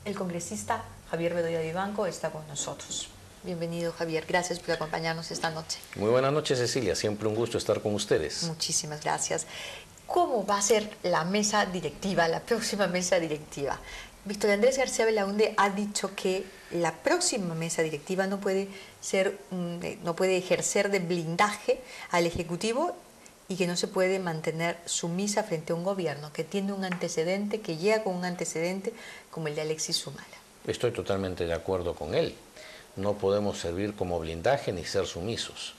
El congresista Javier Bedoya Vivanco está con nosotros. Bienvenido, Javier. Gracias por acompañarnos esta noche. Muy buenas noches, Cecilia. Siempre un gusto estar con ustedes. Muchísimas gracias. ¿Cómo va a ser la mesa directiva, la próxima mesa directiva? Víctor Andrés García Belaúnde ha dicho que la próxima mesa directiva no puede ejercer de blindaje al Ejecutivo y que no se puede mantener sumisa frente a un gobierno que tiene un antecedente, que llega con un antecedente como el de Alexis Humala. Estoy totalmente de acuerdo con él. No podemos servir como blindaje ni ser sumisos.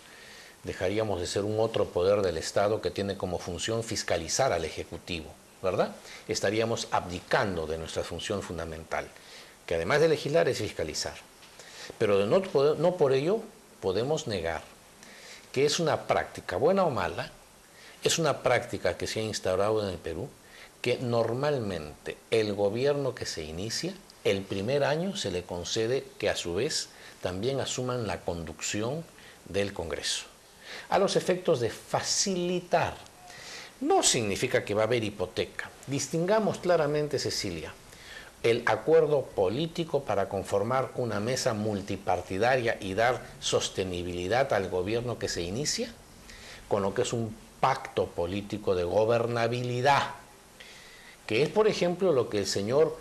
Dejaríamos de ser un otro poder del Estado que tiene como función fiscalizar al Ejecutivo, ¿verdad? Estaríamos abdicando de nuestra función fundamental, que además de legislar es fiscalizar. Pero no por ello podemos negar que es una práctica, buena o mala, es una práctica que se ha instaurado en el Perú, que normalmente el gobierno que se inicia, el primer año se le concede que a su vez también asuman la conducción del Congreso, a los efectos de facilitar. No significa que va a haber hipoteca. Distingamos claramente, Cecilia, el acuerdo político para conformar una mesa multipartidaria y dar sostenibilidad al gobierno que se inicia, con lo que es un pacto político de gobernabilidad, que es, por ejemplo, lo que el señor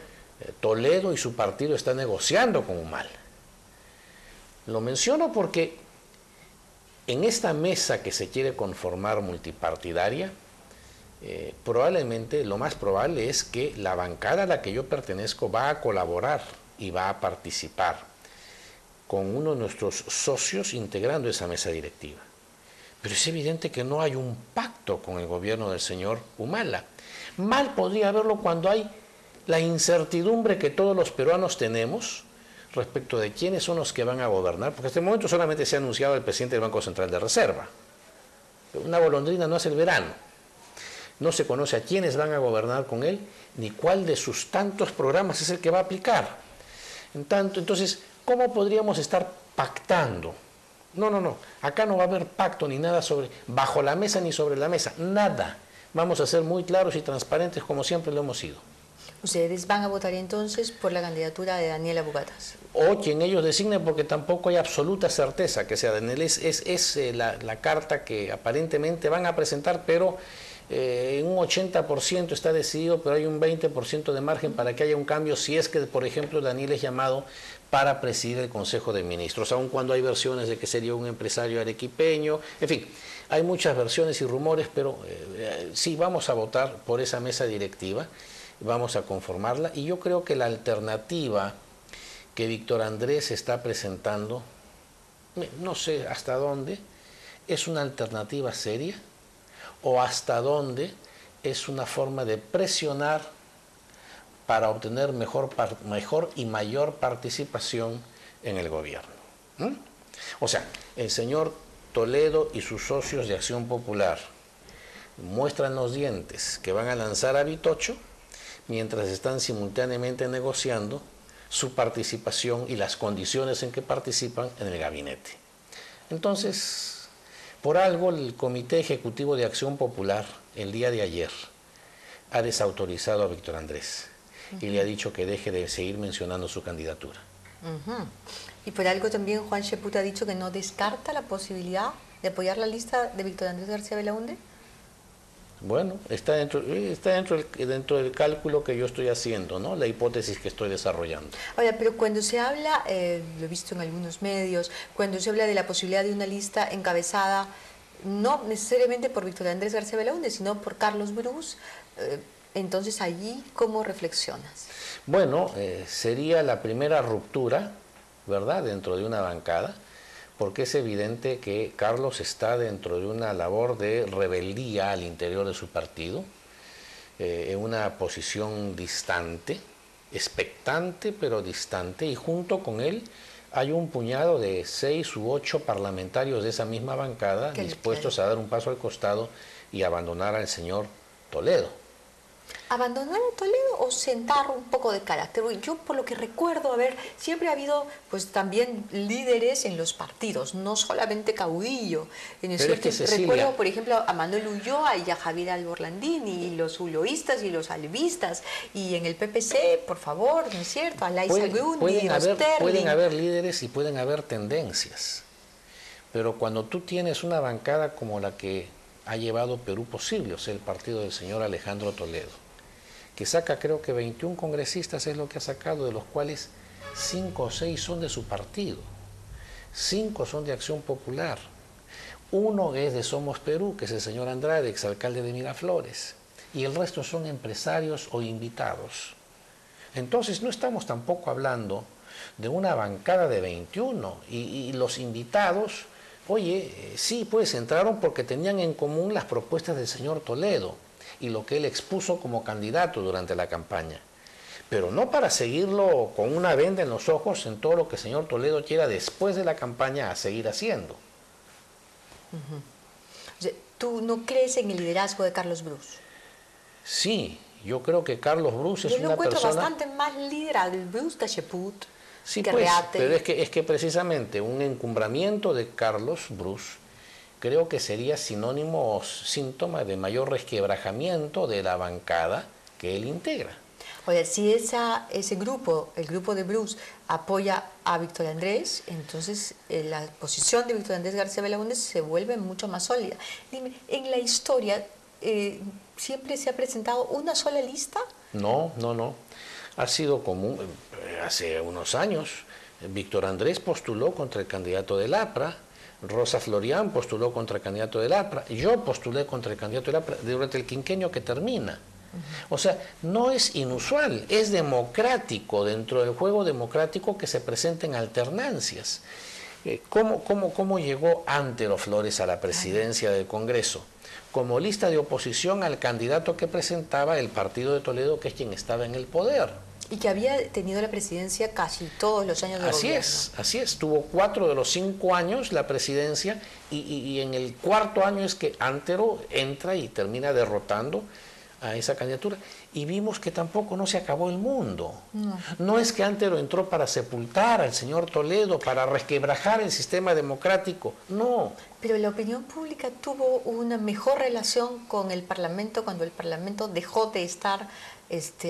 Toledo y su partido están negociando con Humala. Lo menciono porque en esta mesa que se quiere conformar multipartidaria, probablemente lo más probable es que la bancada a la que yo pertenezco va a colaborar y va a participar con uno de nuestros socios integrando esa mesa directiva. Pero es evidente que no hay un pacto con el gobierno del señor Humala. Mal podría haberlo cuando hay la incertidumbre que todos los peruanos tenemos respecto de quiénes son los que van a gobernar, porque hasta el momento solamente se ha anunciado el presidente del Banco Central de Reserva. Una golondrina no hace el verano. No se conoce a quiénes van a gobernar con él, ni cuál de sus tantos programas es el que va a aplicar. Entonces, ¿cómo podríamos estar pactando? No. Acá no va a haber pacto ni nada bajo la mesa ni sobre la mesa. Nada. Vamos a ser muy claros y transparentes como siempre lo hemos sido. ¿Ustedes van a votar entonces por la candidatura de Daniela Bugatas? O quien ellos designen, porque tampoco hay absoluta certeza que sea Daniel. Es la carta que aparentemente van a presentar, pero en un 80% está decidido, pero hay un 20% de margen para que haya un cambio si es que, por ejemplo, Daniel es llamado para presidir el Consejo de Ministros, aun cuando hay versiones de que sería un empresario arequipeño. En fin, hay muchas versiones y rumores, pero sí vamos a votar por esa mesa directiva, vamos a conformarla, y yo creo que la alternativa que Víctor Andrés está presentando, no sé hasta dónde, es una alternativa seria o hasta dónde es una forma de presionar para obtener mejor y mayor participación en el gobierno. O sea, el señor Toledo y sus socios de Acción Popular muestran los dientes que van a lanzar a Vitocho mientras están simultáneamente negociando su participación y las condiciones en que participan en el gabinete. Entonces, por algo el Comité Ejecutivo de Acción Popular el día de ayer ha desautorizado a Víctor Andrés y le ha dicho que deje de seguir mencionando su candidatura. Y por algo también Juan Cheput ha dicho que no descarta la posibilidad de apoyar la lista de Víctor Andrés García Belaúnde. Bueno, está dentro del cálculo que yo estoy haciendo, ¿no? La hipótesis que estoy desarrollando. Ahora, pero cuando se habla, lo he visto en algunos medios, cuando se habla de la posibilidad de una lista encabezada, no necesariamente por Víctor Andrés García Belaúnde, sino por Carlos Bruce, entonces allí, ¿cómo reflexionas? Bueno, sería la primera ruptura, ¿verdad?, dentro de una bancada, porque es evidente que Carlos está dentro de una labor de rebeldía al interior de su partido, en una posición distante, expectante pero distante, y junto con él hay un puñado de 6 u 8 parlamentarios de esa misma bancada dispuestos a dar un paso al costado y abandonar al señor Toledo. ¿Abandonar a Toledo o sentar un poco de carácter? Yo por lo que recuerdo, a ver, siempre ha habido pues también líderes en los partidos, no solamente caudillo. ¿No es Pero es cierto? que Cecilia, Recuerdo, por ejemplo, a Manuel Ulloa y a Javier Alborlandini, y los ulloístas y los alvistas, y en el PPC, por favor, ¿no es cierto? A Laisa Algundi, pueden Osterling. haber líderes y pueden haber tendencias, pero cuando tú tienes una bancada como la que ha llevado Perú posible, o sea, el partido del señor Alejandro Toledo, que saca creo que 21 congresistas es lo que ha sacado, de los cuales 5 o 6 son de su partido, 5 son de Acción Popular, uno es de Somos Perú, que es el señor Andrade, exalcalde de Miraflores, y el resto son empresarios o invitados. Entonces no estamos tampoco hablando de una bancada de 21 y los invitados, oye, sí, pues entraron porque tenían en común las propuestas del señor Toledo y lo que él expuso como candidato durante la campaña, pero no para seguirlo con una venda en los ojos en todo lo que el señor Toledo quiera después de la campaña a seguir haciendo. O sea, ¿tú no crees en el liderazgo de Carlos Brus? Sí, yo creo que Carlos Brus es Yo lo una encuentro persona... bastante más líder al Brus que a Cheput, Sí, que pues, Reate. pero es que precisamente un encumbramiento de Carlos Brus creo que sería sinónimo o síntoma de mayor resquebrajamiento de la bancada que él integra. Oye, si ese grupo, el grupo de Bruce, apoya a Víctor Andrés, entonces la posición de Víctor Andrés García Belaúnde se vuelve mucho más sólida. Dime, en la historia, ¿siempre se ha presentado una sola lista? No, no, no. Ha sido común, hace unos años, Víctor Andrés postuló contra el candidato del APRA, Rosa Florián postuló contra el candidato del APRA, yo postulé contra el candidato del APRA durante el quinquenio que termina. O sea, no es inusual, es democrático, dentro del juego democrático que se presenten alternancias. ¿Cómo llegó Antero Flores a la presidencia del Congreso? Como lista de oposición al candidato que presentaba el partido de Toledo, que es quien estaba en el poder. Y que había tenido la presidencia casi todos los años de gobierno. Así es. Tuvo 4 de los 5 años la presidencia y en el cuarto año es que Antero entra y termina derrotando a esa candidatura. Y vimos que tampoco no se acabó el mundo. No es que Antero entró para sepultar al señor Toledo, para resquebrajar el sistema democrático. No. Pero la opinión pública tuvo una mejor relación con el Parlamento cuando el Parlamento dejó de estar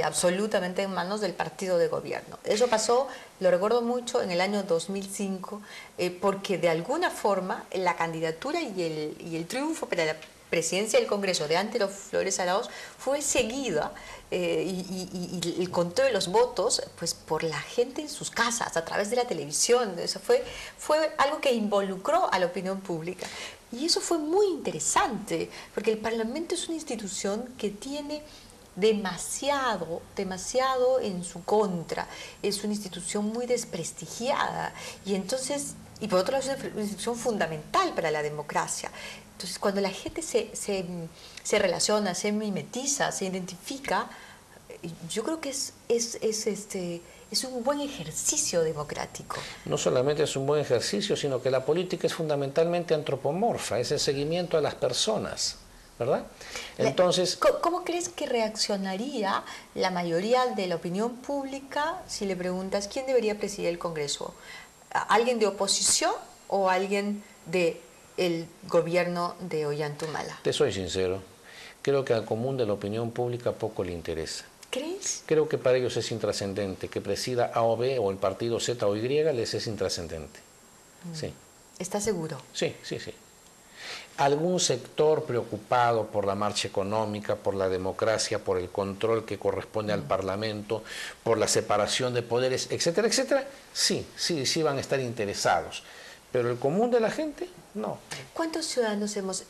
absolutamente en manos del partido de gobierno. Eso pasó, lo recuerdo mucho, en el año 2005, porque de alguna forma la candidatura y el triunfo para la presidencia del Congreso de Antero Flores Arauz fue seguida y el conteo de los votos pues por la gente en sus casas, a través de la televisión. Eso fue algo que involucró a la opinión pública. Y eso fue muy interesante, porque el Parlamento es una institución que tiene demasiado en su contra. Es una institución muy desprestigiada y entonces, y por otro lado es una institución fundamental para la democracia. Entonces, cuando la gente se relaciona, se mimetiza, se identifica, yo creo que es un buen ejercicio democrático. No solamente es un buen ejercicio, sino que la política es fundamentalmente antropomorfa, es el seguimiento a las personas, ¿verdad? Entonces, ¿Cómo crees que reaccionaría la mayoría de la opinión pública si le preguntas quién debería presidir el Congreso? ¿Alguien de oposición o alguien del gobierno de Ollanta-Humala? te soy sincero, creo que al común de la opinión pública poco le interesa. ¿Crees? Creo que para ellos es intrascendente, que presida A o B o el partido Z o Y les es intrascendente. Sí. ¿Estás seguro? Sí. Algún sector preocupado por la marcha económica, por la democracia, por el control que corresponde al Parlamento, por la separación de poderes, etcétera, etcétera, sí van a estar interesados. Pero el común de la gente, no. ¿Cuántos ciudadanos hemos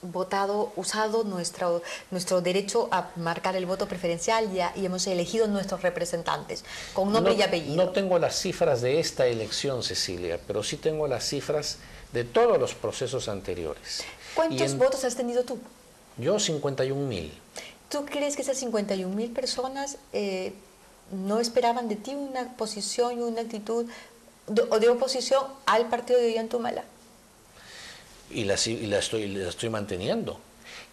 usado nuestro derecho a marcar el voto preferencial y hemos elegido nuestros representantes con nombre y apellido? No tengo las cifras de esta elección, Cecilia, pero sí tengo las cifras de todos los procesos anteriores. ¿Cuántos votos has tenido tú? Yo 51.000. ¿Tú crees que esas 51.000 personas no esperaban de ti una posición y una actitud de oposición al partido de Ollanta-Humala? Y la estoy manteniendo.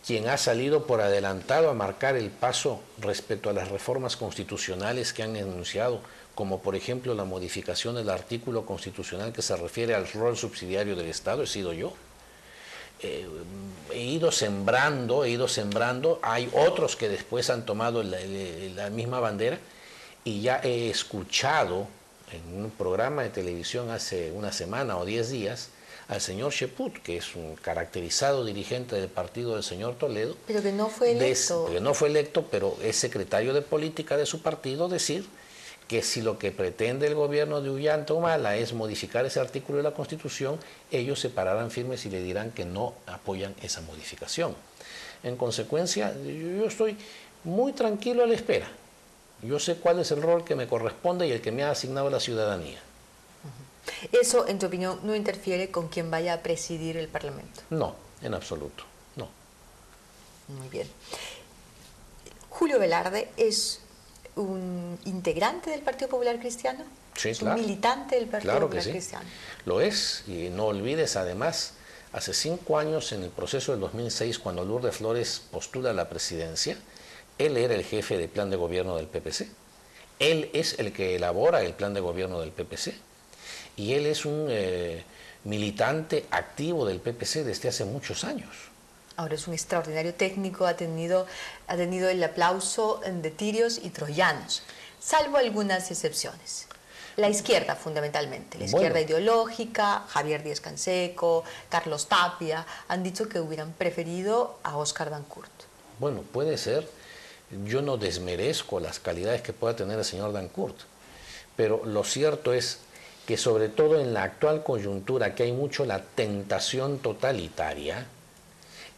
quien ha salido por adelantado a marcar el paso respecto a las reformas constitucionales que han enunciado, como por ejemplo la modificación del artículo constitucional que se refiere al rol subsidiario del Estado, he sido yo. He ido sembrando, hay otros que después han tomado la misma bandera, y ya he escuchado en un programa de televisión hace una semana o 10 días al señor Cheput, que es un caracterizado dirigente del partido del señor Toledo. Pero que no fue electo. Que no fue electo, pero es secretario de política de su partido, decir que si lo que pretende el gobierno de Ollanta Humala es modificar ese artículo de la Constitución, ellos se pararán firmes y le dirán que no apoyan esa modificación. En consecuencia, yo estoy muy tranquilo a la espera. Yo sé cuál es el rol que me corresponde y el que me ha asignado la ciudadanía. ¿Eso, en tu opinión, no interfiere con quien vaya a presidir el Parlamento? No, en absoluto, no. Muy bien. Julio Velarde es un integrante del Partido Popular Cristiano. Sí, es claro. Un militante del Partido Claro Popular que sí. Cristiano. Lo es, y no olvides además, hace 5 años, en el proceso del 2006, cuando Lourdes Flores postula la presidencia, él era el jefe del plan de gobierno del PPC. Él es el que elabora el plan de gobierno del PPC. Y él es un militante activo del PPC desde hace muchos años. Ahora es un extraordinario técnico, ha tenido el aplauso de tirios y troyanos, salvo algunas excepciones. La izquierda, fundamentalmente, la izquierda ideológica, Javier Díaz Canseco, Carlos Tapia, han dicho que hubieran preferido a Óscar Dancourt. Bueno, puede ser. Yo no desmerezco las calidades que pueda tener el señor Dancourt, pero lo cierto es que sobre todo en la actual coyuntura, que hay mucho la tentación totalitaria,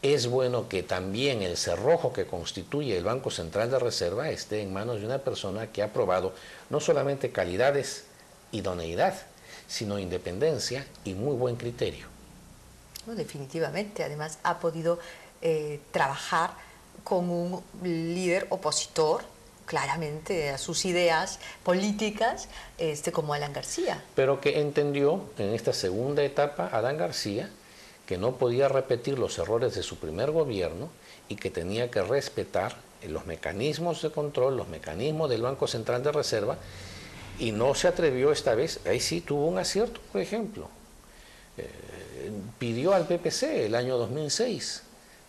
es bueno que también el cerrojo que constituye el Banco Central de Reserva esté en manos de una persona que ha probado no solamente calidades, idoneidad, sino independencia y muy buen criterio. No, definitivamente, además ha podido trabajar con un líder opositor claramente a sus ideas políticas, como Alan García. Pero que entendió en esta segunda etapa Alan García que no podía repetir los errores de su primer gobierno y que tenía que respetar los mecanismos de control, los mecanismos del Banco Central de Reserva, y no se atrevió esta vez. Ahí sí tuvo un acierto, por ejemplo. Pidió al PPC el año 2006,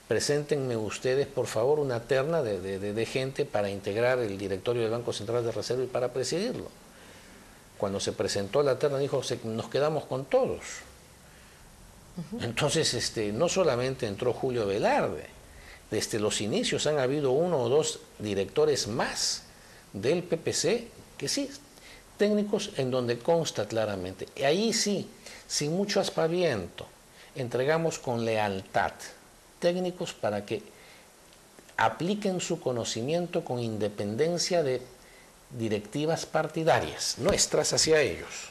preséntenme ustedes por favor una terna de gente para integrar el directorio del Banco Central de Reserva y para presidirlo. Cuando se presentó la terna dijo, nos quedamos con todos. Entonces, no solamente entró Julio Velarde, desde los inicios han habido 1 o 2 directores más del PPC, que sí, técnicos en donde consta claramente. Y ahí sí, sin mucho aspaviento, entregamos con lealtad técnicos para que apliquen su conocimiento con independencia de directivas partidarias nuestras hacia ellos.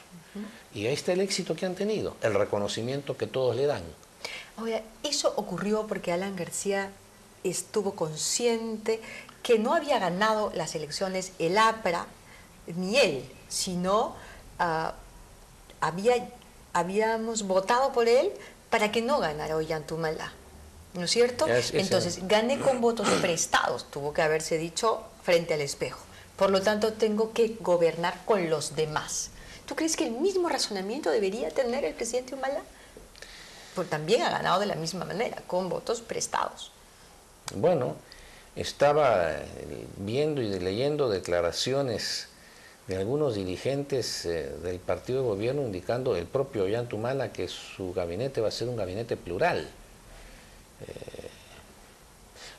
Y ahí está el éxito que han tenido, el reconocimiento que todos le dan. Ahora, eso ocurrió porque Alan García estuvo consciente que no había ganado las elecciones el APRA, ni él, sino habíamos votado por él para que no ganara Ollanta Humala, ¿no es cierto? Entonces, gané con votos prestados, tuvo que haberse dicho frente al espejo. Por lo tanto, tengo que gobernar con los demás. ¿Tú crees que el mismo razonamiento debería tener el presidente Humala? Porque también ha ganado de la misma manera, con votos prestados. Bueno, estaba viendo y leyendo declaraciones de algunos dirigentes del partido de gobierno indicando el propio Ollanta Humala que su gabinete va a ser un gabinete plural.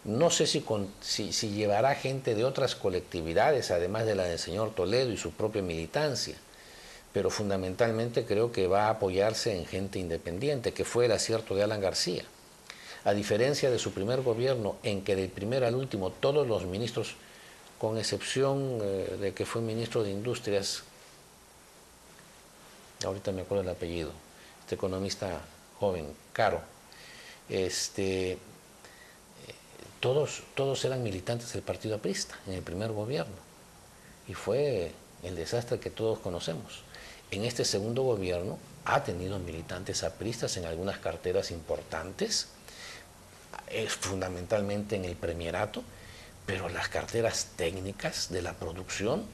No sé si llevará gente de otras colectividades, además de la del señor Toledo y su propia militancia, pero fundamentalmente creo que va a apoyarse en gente independiente, que fue el acierto de Alan García. A diferencia de su primer gobierno, en que del primero al último todos los ministros, con excepción de que fue ministro de Industrias, ahorita me acuerdo el apellido, este economista joven, Caro, todos eran militantes del partido aprista en el primer gobierno, y fue el desastre que todos conocemos. En este segundo gobierno ha tenido militantes apristas en algunas carteras importantes, es fundamentalmente en el premierato, pero las carteras técnicas de la producción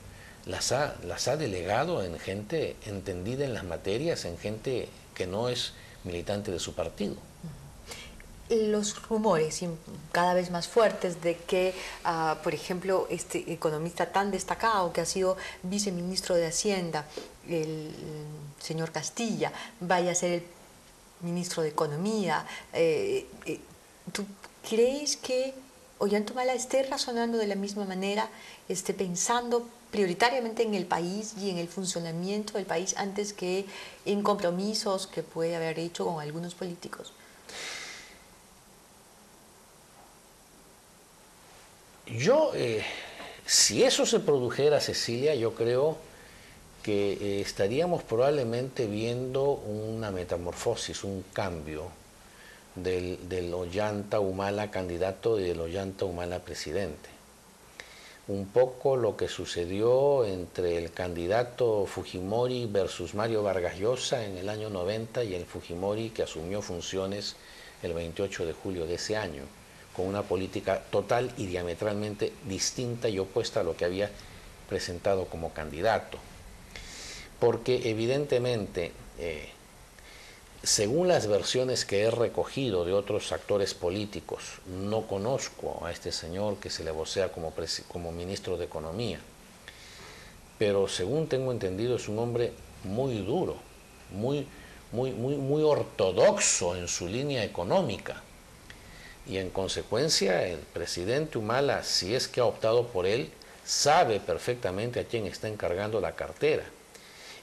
las ha delegado en gente entendida en las materias, en gente que no es militante de su partido. Los rumores cada vez más fuertes de que, por ejemplo, este economista tan destacado que ha sido viceministro de Hacienda, el señor Castilla, vaya a ser el ministro de Economía. ¿Tú crees que Ollanthumala esté razonando de la misma manera, esté pensando prioritariamente en el país y en el funcionamiento del país antes que en compromisos que puede haber hecho con algunos políticos? Yo, si eso se produjera, Cecilia, yo creo que estaríamos probablemente viendo una metamorfosis, un cambio del Ollanta Humala candidato y del Ollanta Humala presidente. Un poco lo que sucedió entre el candidato Fujimori versus Mario Vargas Llosa en el año 90 y el Fujimori que asumió funciones el 28 de julio de ese año, con una política total y diametralmente distinta y opuesta a lo que había presentado como candidato. Porque evidentemente, según las versiones que he recogido de otros actores políticos, no conozco a este señor que se le vocea como ministro de Economía, pero según tengo entendido es un hombre muy duro, muy ortodoxo en su línea económica. Y en consecuencia el presidente Humala, si es que ha optado por él, sabe perfectamente a quién está encargando la cartera.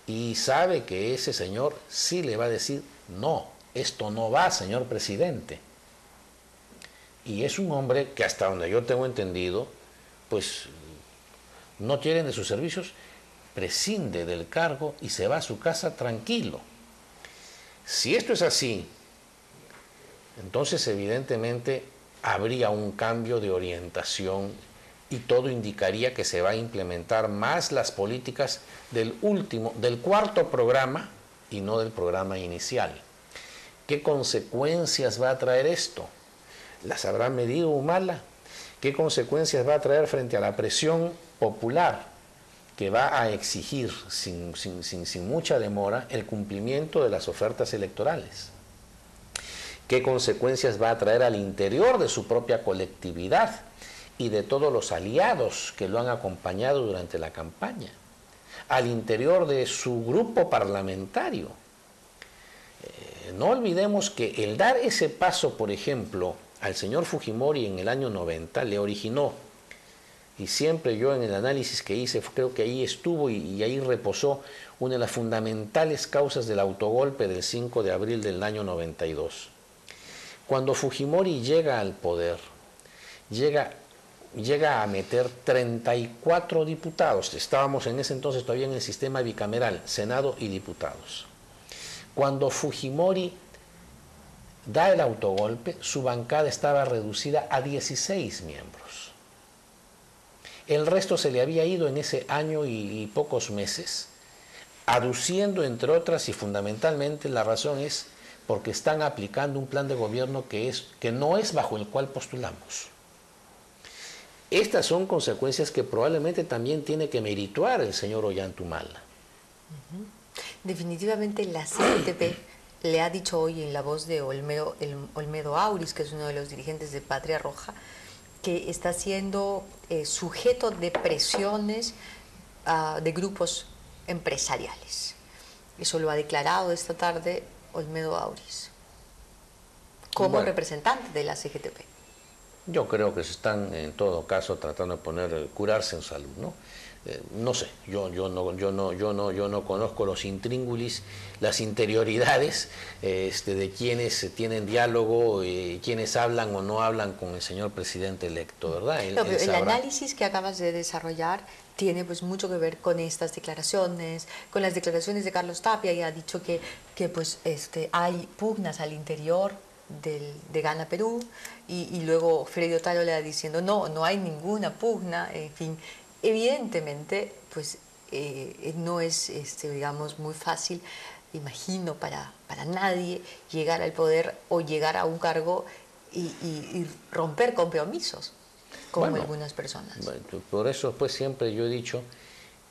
Y sabe que ese señor sí le va a decir, no, esto no va, señor presidente. Y es un hombre que hasta donde yo tengo entendido, pues no quieren de sus servicios, prescinde del cargo y se va a su casa tranquilo. Si esto es así, entonces evidentemente habría un cambio de orientación y todo indicaría que se va a implementar más las políticas del cuarto programa y no del programa inicial. ¿Qué consecuencias va a traer esto? ¿Las habrá medido Humala? ¿Qué consecuencias va a traer frente a la presión popular que va a exigir sin mucha demora el cumplimiento de las ofertas electorales? ¿Qué consecuencias va a traer al interior de su propia colectividad y de todos los aliados que lo han acompañado durante la campaña? Al interior de su grupo parlamentario. No olvidemos que el dar ese paso, por ejemplo, al señor Fujimori en el año 90 le originó, y siempre yo en el análisis que hice creo que ahí estuvo y ahí reposó una de las fundamentales causas del autogolpe del 5 de abril del año 92. Cuando Fujimori llega al poder, llega a meter 34 diputados. Estábamos en ese entonces todavía en el sistema bicameral, Senado y diputados. Cuando Fujimori da el autogolpe, su bancada estaba reducida a 16 miembros. El resto se le había ido en ese año y pocos meses, aduciendo, entre otras y fundamentalmente, la razón es porque están aplicando un plan de gobierno que no es bajo el cual postulamos. Estas son consecuencias que probablemente también tiene que merituar el señor Ollanthumala. Definitivamente la CNTP le ha dicho hoy en la voz de Olmedo Auris, que es uno de los dirigentes de Patria Roja, que está siendo sujeto de presiones de grupos empresariales. Eso lo ha declarado esta tarde Olmedo Auris, como representante de la CGTP. Yo creo que se están en todo caso tratando de curarse en salud, ¿no? No sé, yo no conozco los intríngulis, las interioridades de quienes tienen diálogo, quienes hablan o no hablan con el señor presidente electo, ¿verdad? El análisis que acabas de desarrollar tiene pues mucho que ver con estas declaraciones, con las declaraciones de Carlos Tapia, y ha dicho que pues hay pugnas al interior de Gana Perú, y luego Freddy Otálora le va diciendo no hay ninguna pugna, en fin. Evidentemente, pues no es, digamos, muy fácil, imagino, para nadie llegar al poder o llegar a un cargo y romper compromisos con Bueno, algunas personas. por eso pues siempre yo he dicho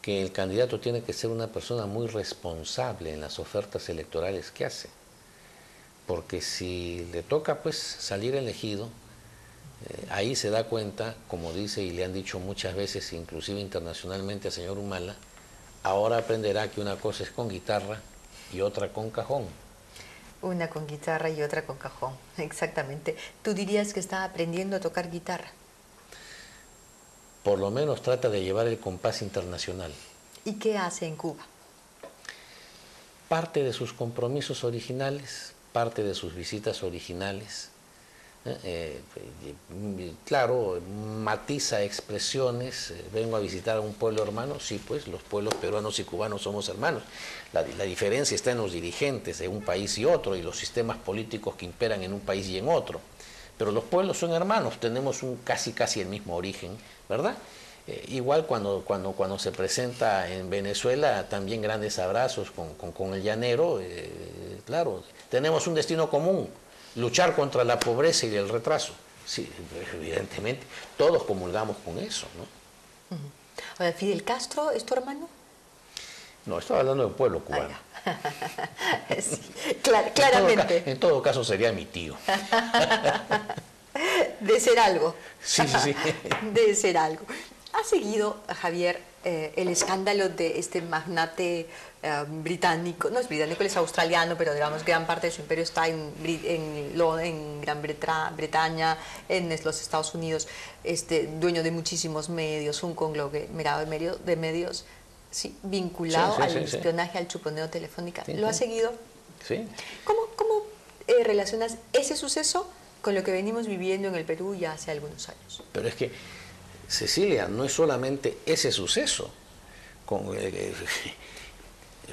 que el candidato tiene que ser una persona muy responsable en las ofertas electorales que hace, porque si le toca pues salir elegido, ahí se da cuenta, como dice y le han dicho muchas veces, inclusive internacionalmente al señor Humala, ahora aprenderá que una cosa es con guitarra y otra con cajón. Una con guitarra y otra con cajón, exactamente. ¿Tú dirías que está aprendiendo a tocar guitarra? Por lo menos trata de llevar el compás internacional. ¿Y qué hace en Cuba? Parte de sus compromisos originales, parte de sus visitas originales. Claro, matiza expresiones, vengo a visitar a un pueblo hermano, sí, pues los pueblos peruanos y cubanos somos hermanos. La diferencia está en los dirigentes de un país y otro y los sistemas políticos que imperan en un país y en otro. Pero los pueblos son hermanos, tenemos casi el mismo origen, ¿verdad? Igual cuando se presenta en Venezuela, también grandes abrazos con el llanero, claro, tenemos un destino común, luchar contra la pobreza y el retraso. Sí, evidentemente, todos comulgamos con eso, ¿no? Ahora, ¿Fidel Castro es tu hermano? No, estaba hablando del pueblo cubano. Sí, claramente. En todo caso sería mi tío. De ser algo. Sí, sí, sí. De ser algo. ¿Ha seguido, Javier, el escándalo de este magnate británico? No es británico, él es australiano, pero digamos gran parte de su imperio está en Gran Bretaña, en los Estados Unidos, dueño de muchísimos medios, un conglomerado de medios, sí, vinculado al espionaje, al chuponeo telefónico. ¿Lo ha seguido? Sí. ¿Cómo relacionas ese suceso con lo que venimos viviendo en el Perú ya hace algunos años? Pero es que, Cecilia, no es solamente ese suceso.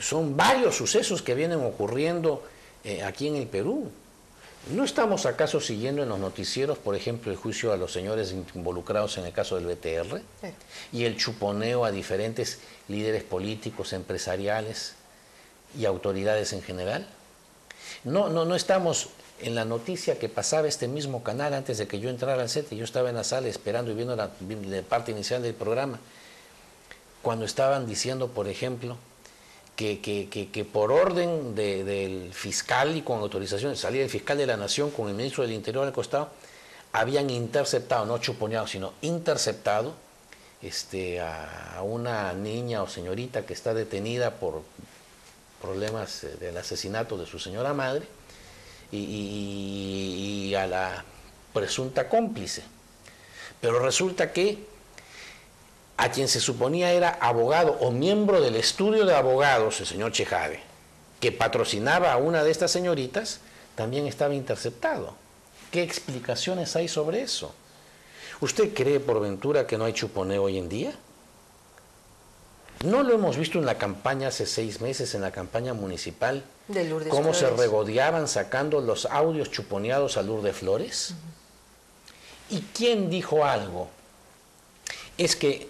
Son varios sucesos que vienen ocurriendo aquí en el Perú. ¿No estamos acaso siguiendo en los noticieros, por ejemplo, el juicio a los señores involucrados en el caso del BTR? Sí. Y el chuponeo a diferentes líderes políticos, empresariales y autoridades en general. No estamos en la noticia que pasaba este mismo canal antes de que yo entrara al set, y yo estaba en la sala esperando y viendo la parte inicial del programa, cuando estaban diciendo, por ejemplo, que por orden del fiscal y con autorización, salía el fiscal de la Nación con el ministro del Interior al costado, habían interceptado, no chuponeado, sino interceptado a una niña o señorita que está detenida por problemas del asesinato de su señora madre, y a la presunta cómplice. Pero resulta que a quien se suponía era abogado o miembro del estudio de abogados, el señor Chejade, que patrocinaba a una de estas señoritas, también estaba interceptado. ¿Qué explicaciones hay sobre eso? ¿Usted cree por ventura que no hay chuponeo hoy en día? ¿No lo hemos visto en la campaña hace 6 meses, en la campaña municipal? De Lourdes ¿Cómo Flores se regodeaban sacando los audios chuponeados a Lourdes Flores? ¿Y quién dijo algo?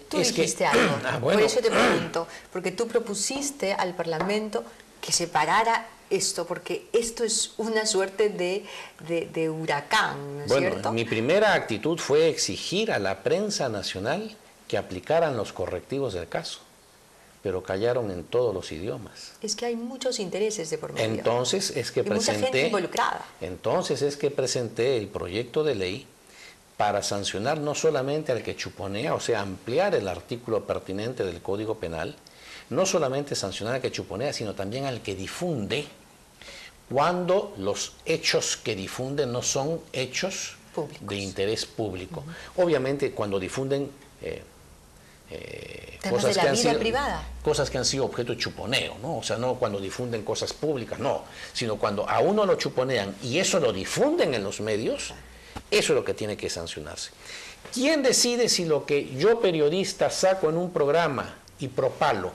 Tú dijiste algo, bueno. Por eso te pregunto, porque tú propusiste al Parlamento que se parara esto, porque esto es una suerte de huracán, ¿no es cierto? Mi primera actitud fue exigir a la prensa nacional que aplicaran los correctivos del caso, pero callaron en todos los idiomas. Es que hay muchos intereses de por medio. Entonces es que mucha gente involucrada. Entonces es que presenté el proyecto de ley para sancionar no solamente al que chuponea, o sea, ampliar el artículo pertinente del Código Penal, no solamente sancionar al que chuponea, sino también al que difunde, cuando los hechos que difunden no son hechos públicos, de interés público. Obviamente, cuando difunden cosas que han sido objeto de chuponeo, ¿no? O sea, no cuando difunden cosas públicas, no, sino cuando a uno lo chuponean y eso lo difunden en los medios. Eso es lo que tiene que sancionarse. ¿Quién decide si lo que yo, periodista, saco en un programa y propalo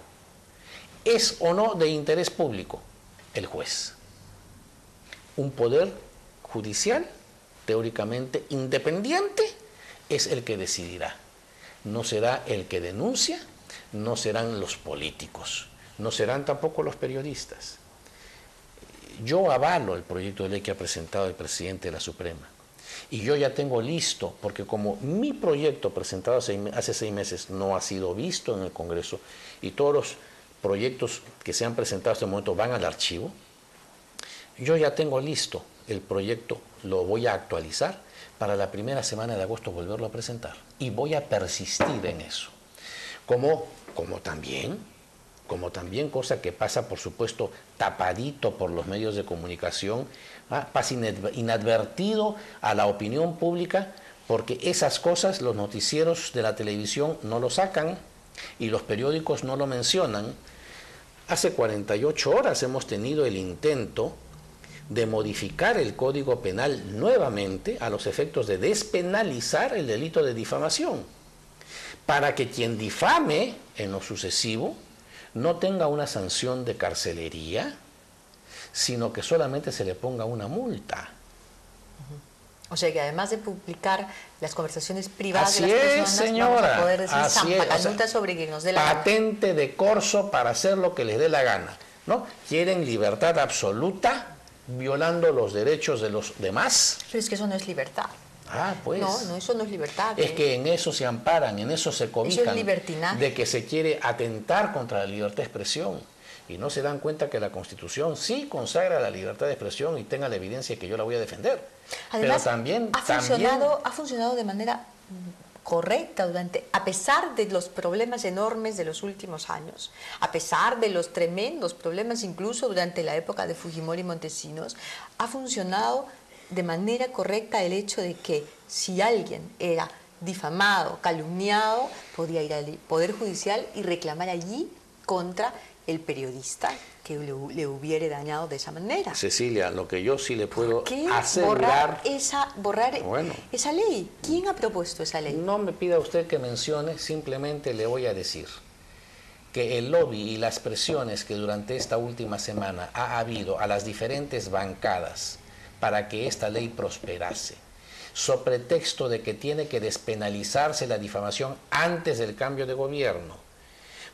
es o no de interés público? El juez. Un poder judicial, teóricamente independiente, es el que decidirá. No será el que denuncia, no serán los políticos, no serán tampoco los periodistas. Yo avalo el proyecto de ley que ha presentado el presidente de la Suprema. Y yo ya tengo listo, porque como mi proyecto presentado hace 6 meses no ha sido visto en el Congreso y todos los proyectos que se han presentado hasta el momento van al archivo, yo ya tengo listo el proyecto, lo voy a actualizar para la primera semana de agosto volverlo a presentar. Y voy a persistir en eso. Como también, cosa que pasa, por supuesto, tapadito por los medios de comunicación, pasa inadvertido a la opinión pública, porque esas cosas los noticieros de la televisión no lo sacan y los periódicos no lo mencionan. Hace 48 horas hemos tenido el intento de modificar el Código Penal nuevamente a los efectos de despenalizar el delito de difamación, para que quien difame en lo sucesivo no tenga una sanción de carcelería, sino que solamente se le ponga una multa. O sea que además de publicar las conversaciones privadas Así de las personas, señora, vamos a poder decir así es, multa sobre quien nos dé la patente gana. de corso para hacer lo que les dé la gana, ¿no? Quieren libertad absoluta, violando los derechos de los demás. Pero es que eso no es libertad. Pues. No, eso no es libertad. Es que en eso se amparan, en eso se cobijan. Eso es libertinaje. De que se quiere atentar contra la libertad de expresión. Y no se dan cuenta que la Constitución sí consagra la libertad de expresión y tenga la evidencia que yo la voy a defender. Además, pero también ha funcionado de manera correcta a pesar de los problemas enormes de los últimos años, a pesar de los tremendos problemas incluso durante la época de Fujimori y Montesinos, ha funcionado de manera correcta el hecho de que si alguien era difamado, calumniado, podía ir al Poder Judicial y reclamar allí contra el periodista que le hubiere dañado de esa manera. Cecilia, lo que yo sí le puedo asegurar... borrar bueno, esa ley? ¿Quién ha propuesto esa ley? No me pida usted que mencione, simplemente le voy a decir que el lobby y las presiones que durante esta última semana ha habido a las diferentes bancadas para que esta ley prosperase, sobre pretexto de que tiene que despenalizarse la difamación antes del cambio de gobierno,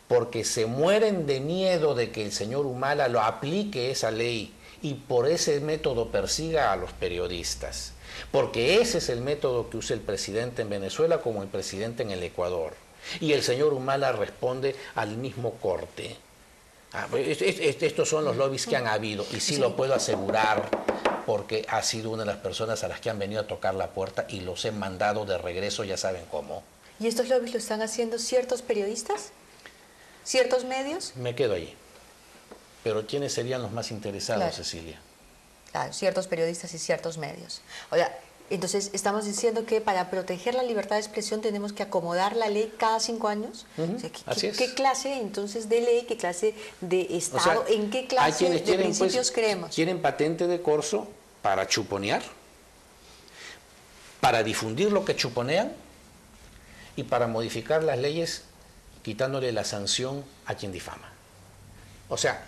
porque se mueren de miedo de que el señor Humala lo aplique esa ley y por ese método persiga a los periodistas, porque ese es el método que usa el presidente en Venezuela como el presidente en el Ecuador, y el señor Humala responde al mismo corte. Estos son los lobbies que han habido, y sí lo puedo asegurar, porque ha sido una de las personas a las que han venido a tocar la puerta y los he mandado de regreso, ya saben cómo. ¿Y estos lobbies lo están haciendo ciertos periodistas? ¿Ciertos medios? Me quedo allí. Pero ¿quiénes serían los más interesados, claro. Cecilia? Claro, ciertos periodistas y ciertos medios. O sea, entonces estamos diciendo que para proteger la libertad de expresión tenemos que acomodar la ley cada 5 años. O sea, ¿qué clase entonces de ley, qué clase de Estado, en qué clase de principios creemos? Quieren patente de corso para chuponear, para difundir lo que chuponean y para modificar las leyes quitándole la sanción a quien difama. O sea,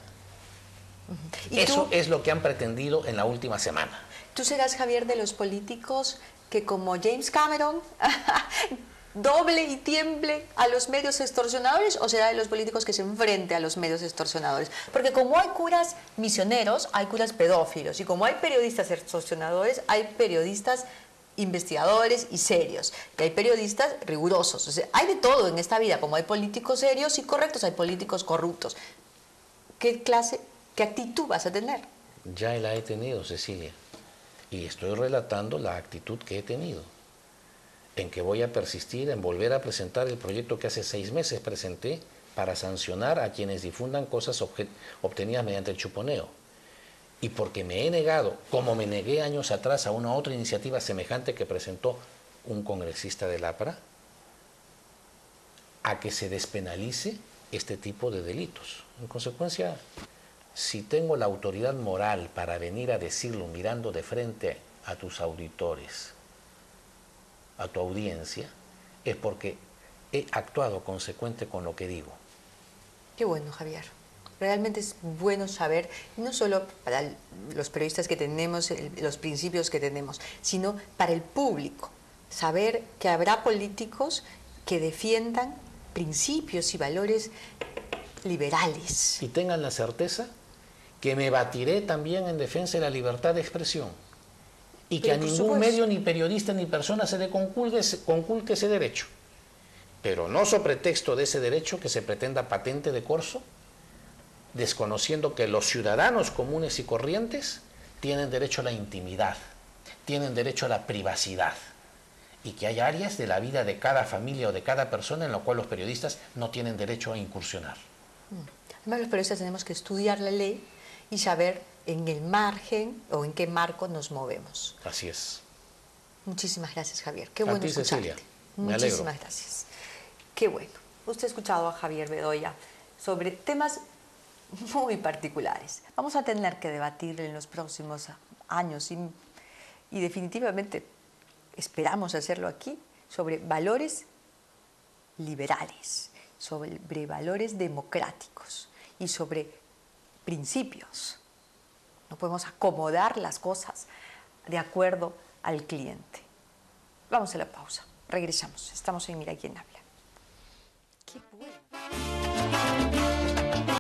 eso es lo que han pretendido en la última semana. ¿Tú serás, Javier, de los políticos que como James Cameron doble y tiemble a los medios extorsionadores, o será de los políticos que se enfrente a los medios extorsionadores? Porque como hay curas misioneros, hay curas pedófilos, y como hay periodistas extorsionadores, hay periodistas investigadores y serios, y hay periodistas rigurosos. O sea, hay de todo en esta vida, como hay políticos serios y correctos, hay políticos corruptos. ¿Qué actitud vas a tener? Ya la he tenido, Cecilia, y estoy relatando la actitud que he tenido, en que voy a persistir en volver a presentar el proyecto que hace 6 meses presenté para sancionar a quienes difundan cosas obtenidas mediante el chuponeo. Y porque me he negado, como me negué años atrás a una otra iniciativa semejante que presentó un congresista del APRA, a que se despenalice este tipo de delitos. En consecuencia, si tengo la autoridad moral para venir a decirlo mirando de frente a tus auditores, a tu audiencia, es porque he actuado consecuente con lo que digo. Qué bueno, Javier. Realmente es bueno saber, no solo para los periodistas que tenemos, los principios que tenemos, sino para el público. Saber que habrá políticos que defiendan principios y valores liberales. Y tengan la certeza que me batiré también en defensa de la libertad de expresión. y que a ningún medio, ni periodista, ni persona se le conculque ese derecho. Pero no sobre pretexto de ese derecho que se pretenda patente de corso, desconociendo que los ciudadanos comunes y corrientes tienen derecho a la intimidad, tienen derecho a la privacidad, y que hay áreas de la vida de cada familia o de cada persona en la cual los periodistas no tienen derecho a incursionar. Además, los periodistas tenemos que estudiar la ley y saber en el margen o en qué marco nos movemos. Así es. Muchísimas gracias, Javier. Qué bueno escucharte. Cecilia, me alegro. Muchísimas gracias. Qué bueno. Usted ha escuchado a Javier Bedoya sobre temas muy particulares. Vamos a tener que debatir en los próximos años y definitivamente esperamos hacerlo aquí sobre valores liberales, sobre valores democráticos y sobre principios. No podemos acomodar las cosas de acuerdo al cliente. Vamos a la pausa. Regresamos. Estamos en Mira quién habla. ¡Qué bueno!